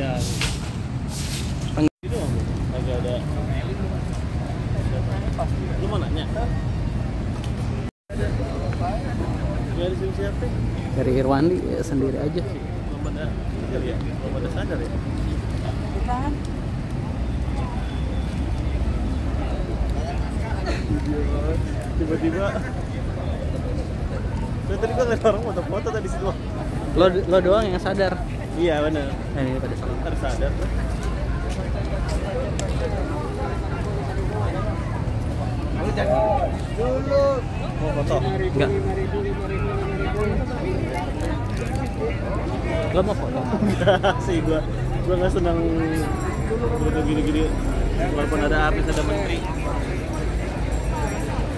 Ya. Itu agak ada. Lu mau nanya? Dari siapa? Dari Irwandi ya, sendiri aja. Belum pada ya, belum pada sadar ya. Bukan. Tiba-tiba tadi gua ngeliat orang foto-foto tadi situ. Lo doang yang sadar. Iya benar. Ini pada salah. Harus sadar tuh. Dulu. Mau foto? Enggak. Lo mau foto? Enggak sih, gua nggak senang foto gini-gini. Walaupun ada artis, ada menteri.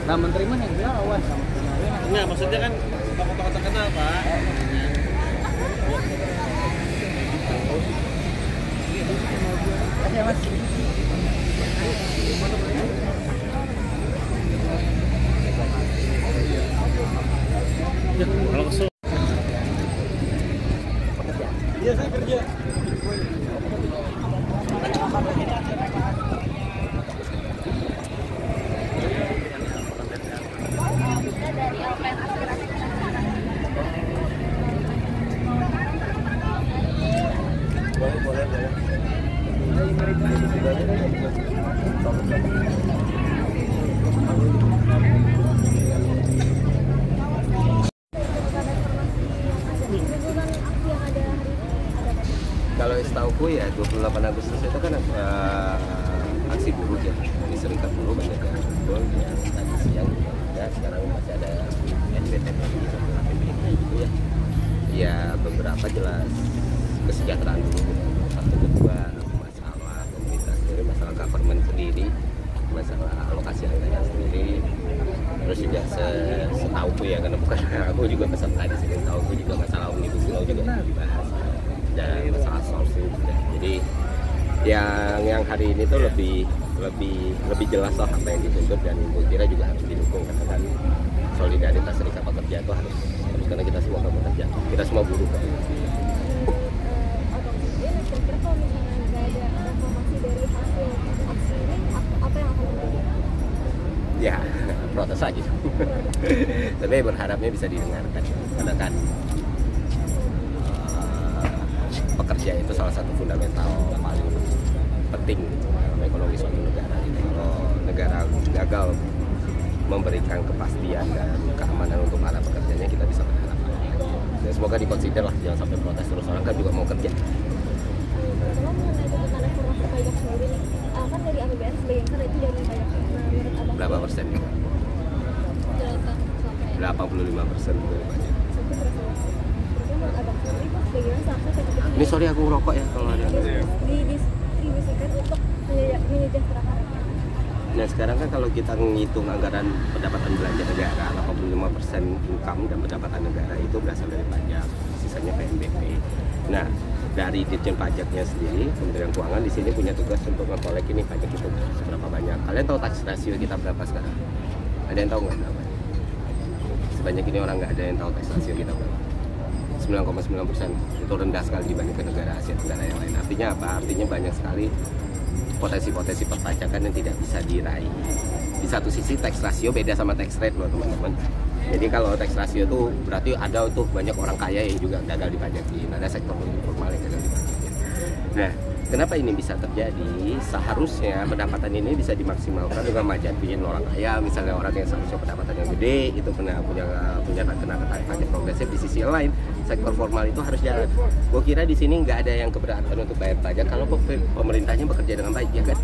Nah, menteri mah yang lawan sama. Enggak, maksudnya kan foto-foto terkenal, Pak. Ya, Mas. Kalau kesel. Iya, saya kerja. Kalau setauku ya 28 Agustus itu kan aksi buruh ya, di Serikat Buruh banyak yang kumpul ya, tadi siang juga ada, sekarang masih ada NBTP gitu ya. Ya beberapa jelas kesejahteraan dulu, satu kedua masalah pemerintah sendiri, masalah government sendiri, masalah alokasi anggaran sendiri. Terus juga setauku ya, karena bukan aku juga peserta di sini, setauku juga masalah omnibus law juga dibahas dan masalah sourcing juga. Jadi yang hari ini tuh lebih jelas lah apa yang dituntut, dan gue kira juga harus didukung karena kan solidaritas serikat pekerja itu harus karena kita semua pekerja, kita semua buruh. Kira-kira kalau misalnya nggak ada reformasi dari hasil aksi ini, apa yang akan terjadi? Ya protes aja. Tapi berharapnya bisa didengarkan karena kan pekerja itu salah satu fundamental paling penting dalam ekonomi suatu negara. Gitu. Kalau negara gagal memberikan kepastian dan keamanan untuk para pekerjanya, kita bisa berharap. Dan semoga dikonsider lah, jangan sampai protes terus, orang kan juga mau kerja. Kalau mengenai tuntutan reformasi pajak sendiri nih, kan dari APBN sebagian besar itu dari pajak. Nah, menurut abang Berapa persen? 85% dari pajak. sampai berapa? Berarti menurut abang sendiri itu sebagian seharusnya pajak itu Ini sorry aku ngerokok ya kalau ada. didistribusikan untuk menyejahterakan rakyat. Nah sekarang kan kalau kita menghitung anggaran pendapatan belanja negara, 85% income dan pendapatan negara itu berasal dari pajak, sisanya PNBP. Nah dari Ditjen Pajaknya sendiri, Kementerian Keuangan di sini punya tugas untuk mengkolek ini pajak itu seberapa banyak. Kalian tahu tax ratio kita berapa sekarang? Ada yang tahu nggak berapa? Sebanyak ini orang nggak ada yang tahu tax ratio kita berapa. 9,9%, itu rendah sekali dibandingkan negara Asia Tenggara yang lain. Artinya apa? Artinya banyak sekali potensi-potensi perpajakan yang tidak bisa diraih. Di satu sisi tax ratio beda sama tax rate loh teman-teman. Jadi kalau tax ratio itu berarti ada tuh banyak orang kaya yang juga gagal dipajakin, ada sektor informal yang gagal dipajakin. Nah, kenapa ini bisa terjadi? Seharusnya pendapatan ini bisa dimaksimalkan dengan majatin orang kaya, misalnya orang yang seharusnya pendapatan yang gede itu punya kena pajak progresif. Di sisi lain, sektor formal itu harus jalan. Gue kira di sini nggak ada yang keberatan untuk bayar pajak kalau pemerintahnya bekerja dengan baik, ya kan?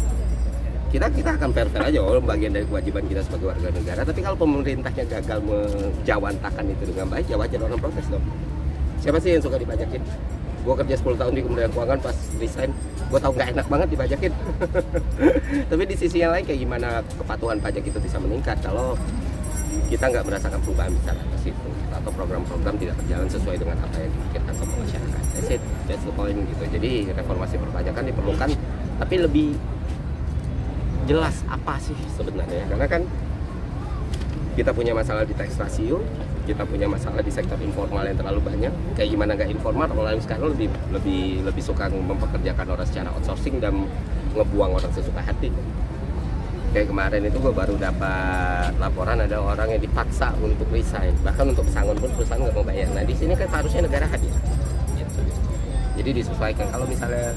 Kita akan fair-fair aja, bagian dari kewajiban kita sebagai warga negara. Tapi kalau pemerintahnya gagal menjawantakan itu dengan baik, ya wajar orang protes dong. Siapa sih yang suka dipajakin? Gue kerja 10 tahun di Kementerian Keuangan, pas resign gue tau nggak enak banget dipajakin. Tapi di sisi yang lain, kayak gimana kepatuhan pajak itu bisa meningkat kalau kita nggak merasakan perubahan besar atas itu, atau program-program tidak berjalan sesuai dengan apa yang dipikirkan sama masyarakat. That's the point gitu. Jadi reformasi perpajakan diperlukan, tapi lebih jelas apa sih sebenarnya, karena kan kita punya masalah di tax ratio, kita punya masalah di sektor informal yang terlalu banyak. Kayak gimana nggak informal, orang sekarang lebih suka mempekerjakan orang secara outsourcing dan ngebuang orang sesuka hati. Kayak kemarin itu gue baru dapat laporan ada orang yang dipaksa untuk resign, bahkan untuk pesangon pun perusahaan nggak mau bayar. Nah di sini kan seharusnya negara hadir, gitu. Jadi disesuaikan. Kalau misalnya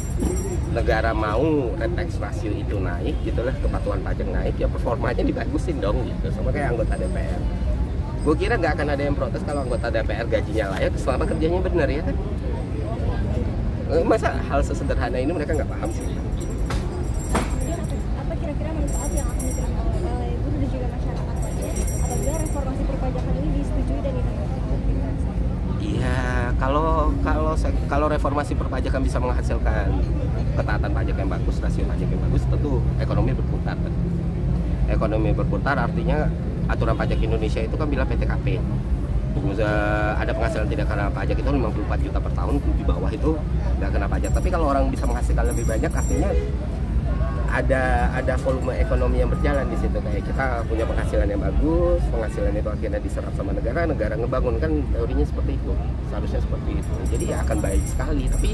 negara mau rate tax ratio itu naik, gitulah, kepatuhan pajak naik, ya performanya dibagusin dong, gitu. Sama kayak anggota DPR. Gue kira nggak akan ada yang protes kalau anggota DPR gajinya layak selama kerjanya benar, ya kan? Masa hal sesederhana ini mereka nggak paham sih? Apa kira-kira manfaat yang akan diterima oleh buruh dan juga masyarakat apabila reformasi perpajakan ini disetujui dan diterapkan? Iya, kalau reformasi perpajakan bisa menghasilkan ketaatan pajak yang bagus, rasio pajak yang bagus, tentu ekonomi berputar. Ekonomi berputar artinya aturan pajak Indonesia itu kan bila PTKP. Ada penghasilan tidak kena pajak itu 54 juta per tahun, di bawah itu nggak kena pajak. Tapi kalau orang bisa menghasilkan lebih banyak, artinya ada volume ekonomi yang berjalan di situ. Kayak kita punya penghasilan yang bagus, penghasilan itu akhirnya diserap sama negara ngebangun, kan teorinya seperti itu, seharusnya seperti itu. Jadi ya akan baik sekali. Tapi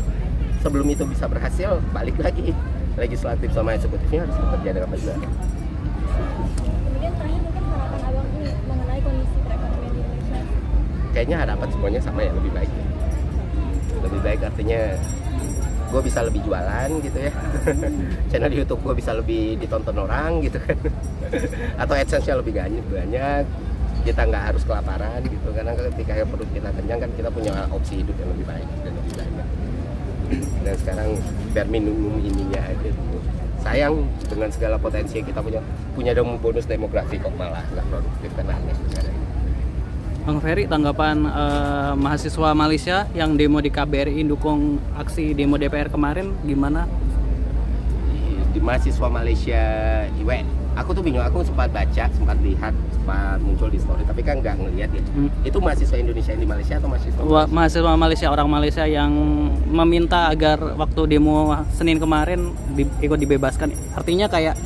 sebelum itu bisa berhasil, balik lagi legislatif sama eksekutifnya harus bekerja dengan benar. Kemudian terakhir mungkin harapan abang ini mengenai kondisi perekonomian di Indonesia. Kayaknya harapan semuanya sama ya, lebih baik. Lebih baik artinya gue bisa lebih jualan gitu ya. Channel YouTube gue bisa lebih ditonton orang gitu kan. Atau AdSense-nya lebih banyak. Kita nggak harus kelaparan gitu. Karena ketika perut kita kenyang kan kita punya opsi hidup yang lebih baik dan lebih banyak. Dan sekarang biar minimum ininya aja gitu. Sayang dengan segala potensi kita punya bonus demografi kok malah nggak produktif, kan aneh negara ini. Bang Ferry, tanggapan mahasiswa Malaysia yang demo di KBRI dukung aksi demo DPR kemarin gimana? Di mahasiswa Malaysia, aku tuh bingung. Aku sempat baca, sempat lihat, sempat muncul di story, tapi kan nggak ngeliat ya. Itu mahasiswa Indonesia yang di Malaysia atau mahasiswa Malaysia? Mahasiswa Malaysia, orang Malaysia yang meminta agar waktu demo Senin kemarin ikut dibebaskan. Artinya kayak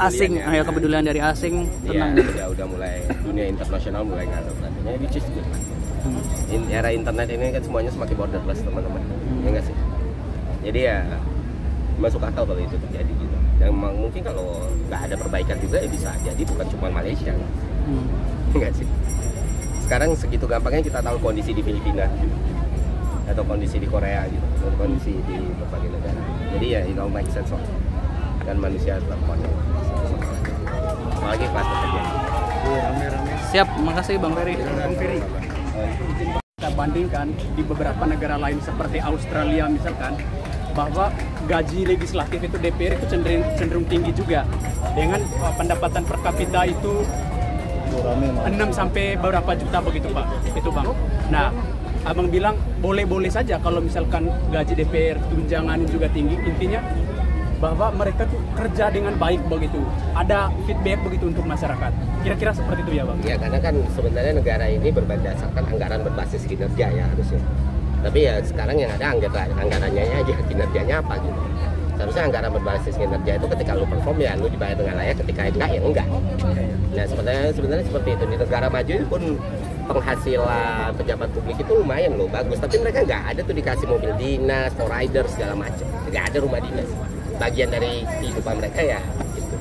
asing, ya, kepedulian dari asing. Ya, udah mulai dunia internasional mulai ngaruh artinya, which is good. Era internet ini kan semuanya semakin borderless, teman-teman. Ya nggak sih? Jadi ya masuk akal kalau itu terjadi gitu. Dan mungkin kalau nggak ada perbaikan juga ya bisa jadi bukan cuma Malaysia. Enggak sih? Sekarang segitu gampangnya kita tahu kondisi di Filipina atau kondisi di Korea gitu, atau kondisi di berbagai negara. Jadi ya it all makes sense. Dan manusia telepon apalagi pas terjadi. Siap, makasih Bang Ferry. Bang Ferry, kita bandingkan di beberapa negara lain seperti Australia misalkan, bahwa gaji legislatif itu DPR itu cenderung tinggi juga, dengan pendapatan per kapita itu 6 sampai berapa juta begitu Pak, itu Bang. Nah, Abang bilang boleh-boleh saja kalau misalkan gaji DPR tunjangan juga tinggi, intinya bahwa mereka tuh kerja dengan baik begitu, ada feedback begitu untuk masyarakat. Kira-kira seperti itu ya Bang? Ya karena kan sebenarnya negara ini berdasarkan anggaran berbasis kinerja ya harusnya. Tapi ya sekarang yang ada anggarannya aja, kinerjanya apa gitu. Seharusnya anggaran berbasis kinerja itu ketika lu perform ya lu dibayar dengan layak, ketika enggak ya enggak. Nah sebenarnya seperti itu. Di negara maju pun penghasilan pejabat publik itu lumayan loh, bagus. Tapi mereka nggak ada tuh dikasih mobil dinas, for rider segala macam. Nggak ada rumah dinas. Bagian dari kehidupan mereka ya gitu.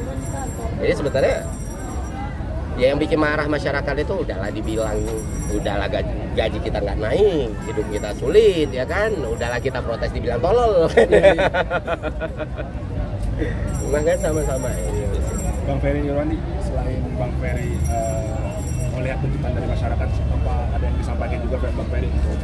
Jadi sebenarnya ya yang bikin marah masyarakat itu udahlah dibilang udahlah gaji kita nggak naik, hidup kita sulit ya kan, udahlah kita protes dibilang tolol. Cuma kan sama-sama ini. Bang Ferry Irwandi, selain Bang Ferry melihat tuntutan dari masyarakat, apa ada yang disampaikan juga Bang Ferry untuk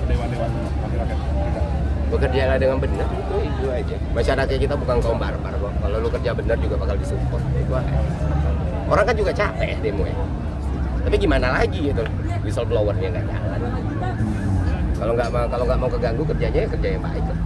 dewan-dewan wakil rakyat kita? Bekerjalah dengan benar, itu aja. Masyarakat kita bukan kaum barbar kok. Kalau lu kerja benar juga bakal disupport. Itu aja. Orang kan juga capek demo ya. Tapi gimana lagi gitu, whistleblowernya nggak jalan. Kalau nggak mau keganggu kerjanya ya kerja yang baik lah.